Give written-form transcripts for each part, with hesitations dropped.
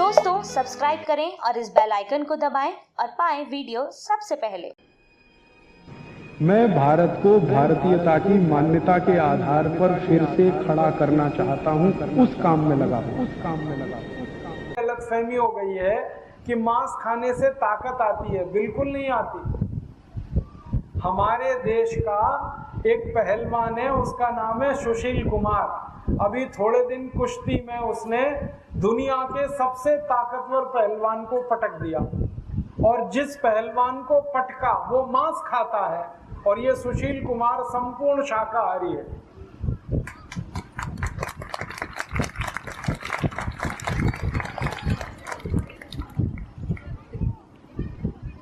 दोस्तों सब्सक्राइब करें और इस बेल आइकन को दबाएं और पाएं वीडियो सबसे पहले। मैं भारत को भारतीयता की मान्यता के आधार पर फिर से खड़ा करना चाहता हूं, उस काम में लगा हूं। गलतफहमी हो गई है कि मांस खाने से ताकत आती है, बिल्कुल नहीं आती। हमारे देश का एक पहलवान है, उसका नाम है सुशील कुमार। अभी थोड़े दिन कुश्ती में उसने दुनिया के सबसे ताकतवर पहलवान को पटक दिया, और जिस पहलवान को पटका वो मांस खाता है, और ये सुशील कुमार संपूर्ण शाकाहारी है।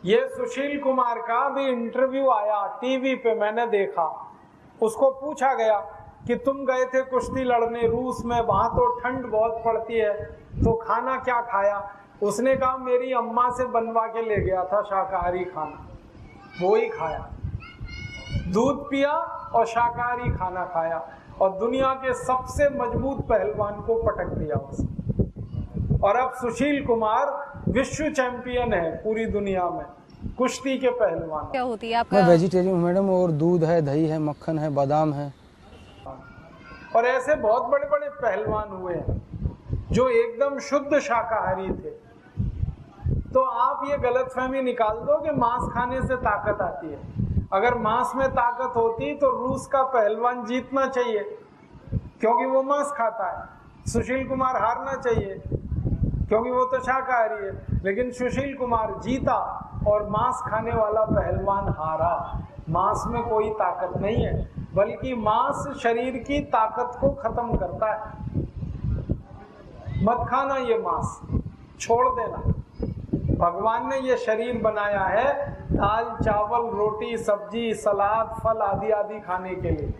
ये सुशील कुमार का भी इंटरव्यू आया टीवी पे, मैंने देखा। उसको पूछा गया कि तुम गए थे कुश्ती लड़ने रूस में, वहां तो ठंड बहुत पड़ती है, तो खाना क्या खाया? उसने कहा मेरी अम्मा से बनवा के ले गया था शाकाहारी खाना, वो ही खाया। दूध पिया और शाकाहारी खाना खाया, और दुनिया के सबसे मजबूत पहलवान को पटक दिया उसने। और अब सुशील कुमार विश्व चैंपियन है पूरी दुनिया में कुश्ती के पहलवान। क्या होती है आपका? मैं वेजिटेरियन हूँ मैडम, और दूध है, दही है, मक्खन है, बादाम है। और ऐसे बहुत बड़े बड़े पहलवान हुए हैं जो एकदम शुद्ध शाकाहारी थे। तो आप ये गलतफहमी निकाल दो कि मांस खाने से ताकत आती है। अगर मांस में ताकत होती तो रूस का पहलवान जीतना चाहिए, क्योंकि वो मांस खाता है। सुशील कुमार हारना चाहिए क्योंकि वो तो शाकाहारी है। लेकिन सुशील कुमार जीता और मांस खाने वाला पहलवान हारा। मांस में कोई ताकत नहीं है, बल्कि मांस शरीर की ताकत को खत्म करता है। मत खाना ये मांस, छोड़ देना। भगवान ने ये शरीर बनाया है दाल चावल रोटी सब्जी सलाद फल आदि आदि खाने के लिए,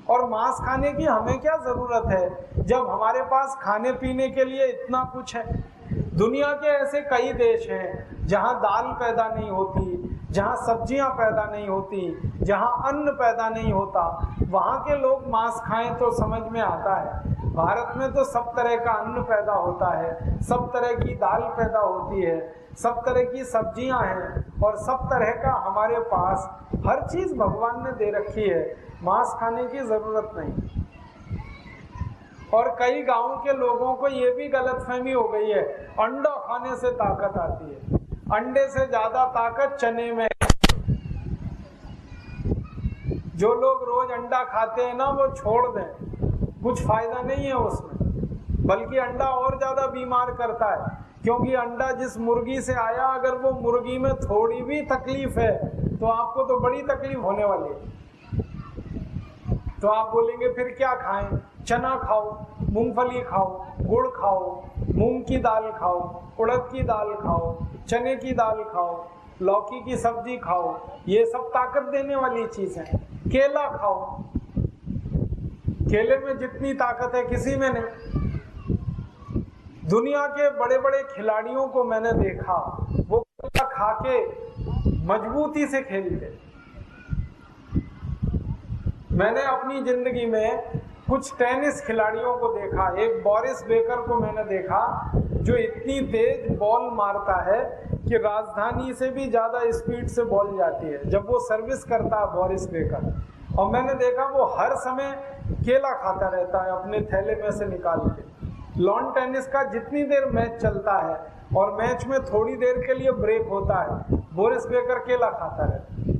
और मांस खाने की हमें क्या जरूरत है जब हमारे पास खाने पीने के लिए इतना कुछ है। दुनिया के ऐसे कई देश हैं जहां दाल पैदा नहीं होती, जहां सब्जियां पैदा नहीं होती, जहां अन्न पैदा नहीं होता, वहां के लोग मांस खाएं तो समझ में आता है। भारत में तो सब तरह का अन्न पैदा होता है, सब तरह की दाल पैदा होती है, सब तरह की सब्जियां हैं, और सब तरह का हमारे पास हर चीज भगवान ने दे रखी है। मांस खाने की जरूरत नहीं। और कई गांव के लोगों को ये भी गलतफहमी हो गई है अंडा खाने से ताकत आती है। अंडे से ज्यादा ताकत चने में। जो लोग रोज अंडा खाते हैं ना, वो छोड़ दें, कुछ फायदा नहीं है उसमें, बल्कि अंडा और ज्यादा बीमार करता है। क्योंकि अंडा जिस मुर्गी से आया, अगर वो मुर्गी में थोड़ी भी तकलीफ है तो आपको तो बड़ी तकलीफ होने वाली है। तो आप बोलेंगे फिर क्या खाएं? चना खाओ, मूंगफली खाओ, गुड़ खाओ, मूंग की दाल खाओ, उड़द की दाल खाओ, चने की दाल खाओ, लौकी की सब्जी खाओ, ये सब ताकत देने वाली चीज है। केला खाओ, केले में जितनी ताकत है किसी में नहीं। दुनिया के बड़े बड़े खिलाड़ियों को मैंने देखा, वो केला खा के मजबूती से खेलते। मैंने अपनी जिंदगी में कुछ टेनिस खिलाड़ियों को देखा। एक बोरिस बेकर को मैंने देखा जो इतनी तेज बॉल मारता है कि राजधानी से भी ज्यादा स्पीड से बॉल जाती है जब वो सर्विस करता है, बोरिस बेकर। और मैंने देखा वो हर समय केला खाता रहता है अपने थैले में से निकाल के। लॉन टेनिस का जितनी देर मैच चलता है और मैच में थोड़ी देर के लिए ब्रेक होता है, बोरिस बेकर केला खाता रहता है।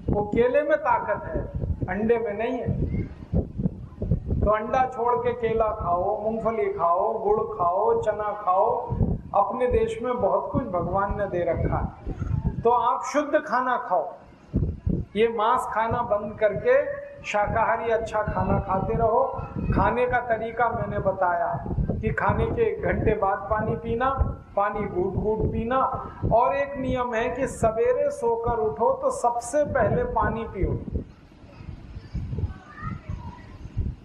वो केले में ताकत है, अंडे में नहीं है। तो अंडा छोड़ के केला खाओ, मूंगफली खाओ, गुड़ खाओ, चना खाओ। अपने देश में बहुत कुछ भगवान ने दे रखा है, तो आप शुद्ध खाना खाओ। ये मांस खाना बंद करके शाकाहारी अच्छा खाना खाते रहो। खाने का तरीका मैंने बताया कि खाने के 1 घंटे बाद पानी पीना, पानी घूट घूट पीना। और एक नियम है कि सवेरे सोकर उठो तो सबसे पहले पानी पियो।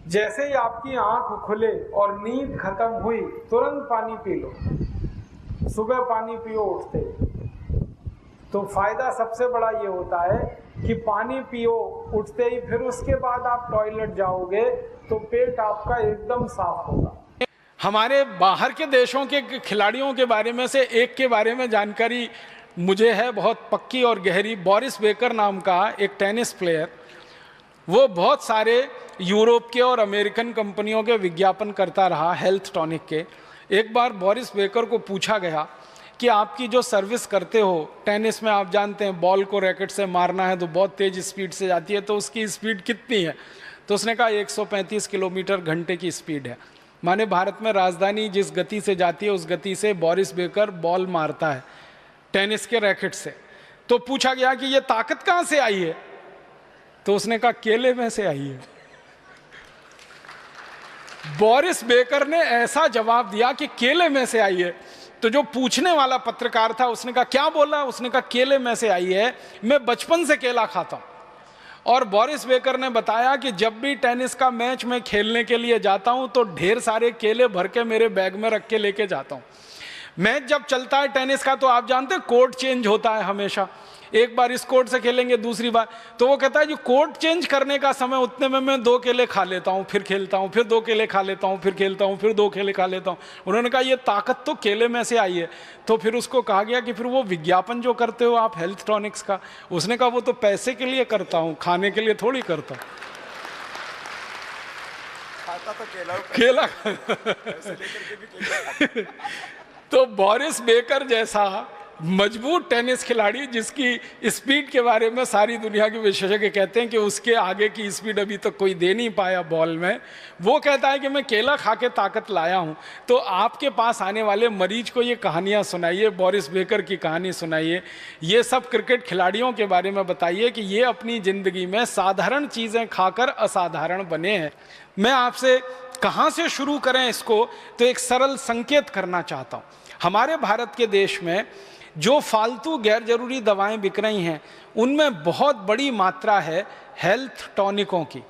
जैसे ही आपकी आंख खुले और नींद खत्म हुई, तुरंत पानी पी लो। सुबह पानी पियो उठते, तो फायदा सबसे बड़ा ये होता है कि पानी पियो उठते ही, फिर उसके बाद आप टॉयलेट जाओगे तो पेट आपका एकदम साफ होगा। हमारे बाहर के देशों के खिलाड़ियों के बारे में से एक के बारे में जानकारी मुझे है बहुत पक्की और गहरी। बोरिस बेकर नाम का एक टेनिस प्लेयर, वो बहुत सारे यूरोप के और अमेरिकन कंपनियों के विज्ञापन करता रहा हेल्थ टॉनिक के। एक बार बोरिस बेकर को पूछा गया कि आपकी जो सर्विस करते हो टेनिस में, आप जानते हैं बॉल को रैकेट से मारना है तो बहुत तेज स्पीड से जाती है, तो उसकी स्पीड कितनी है? तो उसने कहा 135 किलोमीटर घंटे की स्पीड है। माने भारत में राजधानी जिस गति से जाती है उस गति से बोरिस बेकर बॉल मारता है टेनिस के रैकेट से। तो पूछा गया कि ये ताकत कहाँ से आई है? तो उसने कहा केले में से आई है। बोरिस बेकर ने ऐसा जवाब दिया कि केले में से आई है। तो जो पूछने वाला पत्रकार था उसने कहा क्या बोला? उसने कहा केले में से आई है, मैं बचपन से केला खाता हूं। और बोरिस बेकर ने बताया कि जब भी टेनिस का मैच मैं खेलने के लिए जाता हूं तो ढेर सारे केले भर के मेरे बैग में रख के लेके जाता हूं। मैच जब चलता है टेनिस का तो आप जानते हैं कोर्ट चेंज होता है हमेशा, एक बार इस कोर्ट से खेलेंगे दूसरी बार, तो वो कहता है जो कोर्ट चेंज करने का समय उतने में मैं 2 केले खा लेता हूँ, फिर खेलता हूँ, फिर 2 केले खा लेता हूँ, फिर खेलता हूँ, फिर 2 केले खा लेता हूँ। उन्होंने कहा ये ताकत तो केले में से आई है। तो फिर उसको कहा गया कि फिर वो विज्ञापन जो करते हो आप हेल्थ टॉनिक्स का, उसने कहा वो तो पैसे के लिए करता हूँ, खाने के लिए थोड़ी करता हूँ। केला तो बोरिस बेकर जैसा मजबूत टेनिस खिलाड़ी जिसकी स्पीड के बारे में सारी दुनिया के विशेषज्ञ कहते हैं कि उसके आगे की स्पीड अभी तक कोई दे नहीं पाया बॉल में, वो कहता है कि मैं केला खा के ताकत लाया हूं। तो आपके पास आने वाले मरीज को ये कहानियां सुनाइए, बोरिस बेकर की कहानी सुनाइए, ये सब क्रिकेट खिलाड़ियों के बारे में बताइए कि ये अपनी ज़िंदगी में साधारण चीज़ें खाकर असाधारण बने हैं। मैं आपसे कहाँ से शुरू करें इसको, तो एक सरल संकेत करना चाहता हूँ। हमारे भारत के देश में जो फालतू गैर जरूरी दवाएं बिक रही हैं उनमें बहुत बड़ी मात्रा है हेल्थ टॉनिकों की।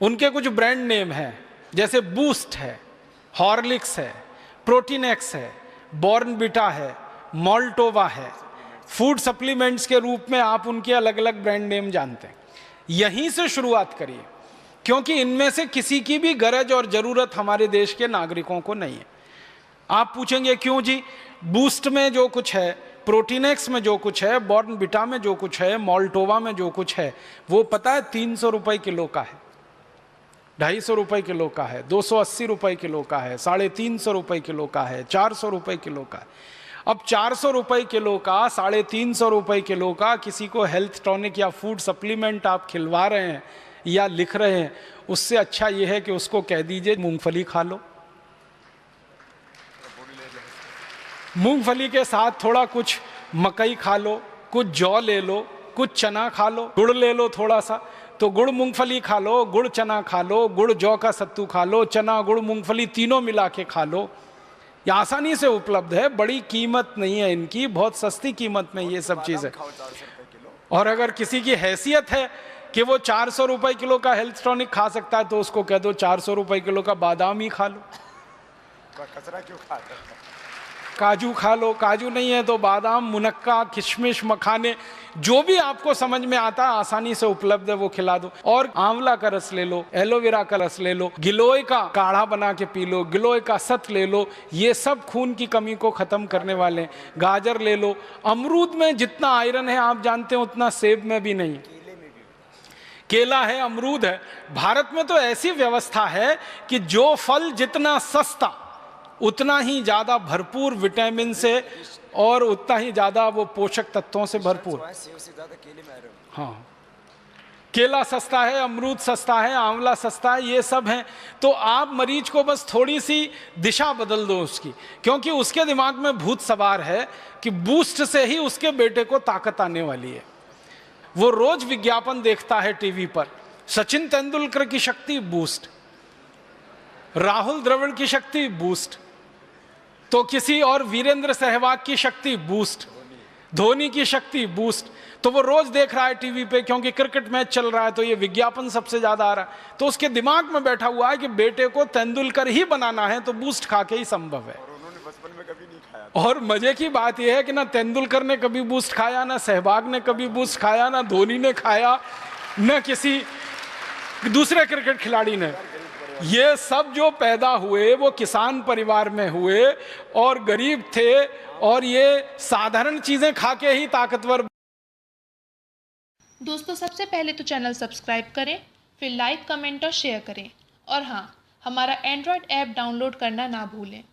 उनके कुछ ब्रांड नेम हैं, जैसे बूस्ट है, हॉर्लिक्स है, प्रोटीनेक्स है, बॉर्नविटा है, मोल्टोवा है। फूड सप्लीमेंट्स के रूप में आप उनके अलग अलग ब्रांड नेम जानते हैं। यहीं से शुरुआत करिए, क्योंकि इनमें से किसी की भी गरज और जरूरत हमारे देश के नागरिकों को नहीं है। आप पूछेंगे क्यों जी? बूस्ट में जो कुछ है, प्रोटीनेक्स में जो कुछ है, बॉर्नविटा में जो कुछ है, मोल्टोवा में जो कुछ है, वो पता है 300 रुपए किलो का है, 250 रुपए किलो का है, 280 रुपए किलो का है, 350 रुपए किलो का है, 400 रुपए किलो का है। अब 400 रुपए किलो का, 350 रुपए किलो का किसी को हेल्थ टॉनिक या फूड सप्लीमेंट आप खिलवा रहे हैं या लिख रहे हैं, उससे अच्छा यह है कि उसको कह दीजिए मूंगफली खा लो। मूंगफली के साथ थोड़ा कुछ मकई खा लो, कुछ जौ ले लो, कुछ चना खा लो, गुड़ ले लो थोड़ा सा, तो गुड़ मूंगफली खा लो, गुड़ चना खा लो, गुड़ जौ का सत्तू खा लो, चना गुड़ मूंगफली तीनों मिला के खा लो। ये आसानी से उपलब्ध है, बड़ी कीमत नहीं है इनकी, बहुत सस्ती कीमत में ये सब चीज़ें। और अगर किसी की हैसियत है कि वो 400 रुपए किलो का हेल्थ टॉनिक खा सकता है तो उसको कह दो 400 रुपए किलो का बादाम ही खा लो। कचरा क्यों खाता है? काजू खा लो, काजू नहीं है तो बादाम, मुनक्का, किशमिश, मखाने, जो भी आपको समझ में आता है आसानी से उपलब्ध है वो खिला दो। और आंवला का रस ले लो, एलोवेरा का रस ले लो, गिलोय का काढ़ा बना के पी लो, गिलोय का सत ले लो, ये सब खून की कमी को खत्म करने वाले। गाजर ले लो, अमरूद में जितना आयरन है आप जानते हैं उतना सेब में भी नहीं, केला है, अमरूद है। भारत में तो ऐसी व्यवस्था है कि जो फल जितना सस्ता उतना ही ज्यादा भरपूर विटामिन से और उतना ही ज्यादा वो पोषक तत्वों से भरपूर। हाँ, केला सस्ता है, अमरूद सस्ता है, आंवला सस्ता है, ये सब हैं। तो आप मरीज को बस थोड़ी सी दिशा बदल दो उसकी, क्योंकि उसके दिमाग में भूत सवार है कि बूस्ट से ही उसके बेटे को ताकत आने वाली है। वो रोज विज्ञापन देखता है टीवी पर, सचिन तेंदुलकर की शक्ति बूस्ट, राहुल द्रविड़ की शक्ति बूस्ट, तो किसी और वीरेंद्र सहवाग की शक्ति बूस्ट, धोनी की शक्ति बूस्ट। तो वो रोज देख रहा है टीवी पे, क्योंकि क्रिकेट मैच चल रहा है तो ये विज्ञापन सबसे ज्यादा आ रहा है। तो उसके दिमाग में बैठा हुआ है कि बेटे को तेंदुलकर ही बनाना है तो बूस्ट खा के ही संभव है। और उन्होंने बचपन में कभी नहीं खाया। और मजे की बात यह है कि ना तेंदुलकर ने कभी बूस्ट खाया, ना सहवाग ने कभी बूस्ट खाया, ना धोनी ने खाया, न किसी दूसरे क्रिकेट खिलाड़ी ने। ये सब जो पैदा हुए वो किसान परिवार में हुए और गरीब थे, और ये साधारण चीजें खा के ही ताकतवर। दोस्तों, सबसे पहले तो चैनल सब्सक्राइब करें, फिर लाइक, कमेंट और शेयर करें। और हाँ, हमारा एंड्रॉयड ऐप डाउनलोड करना ना भूलें।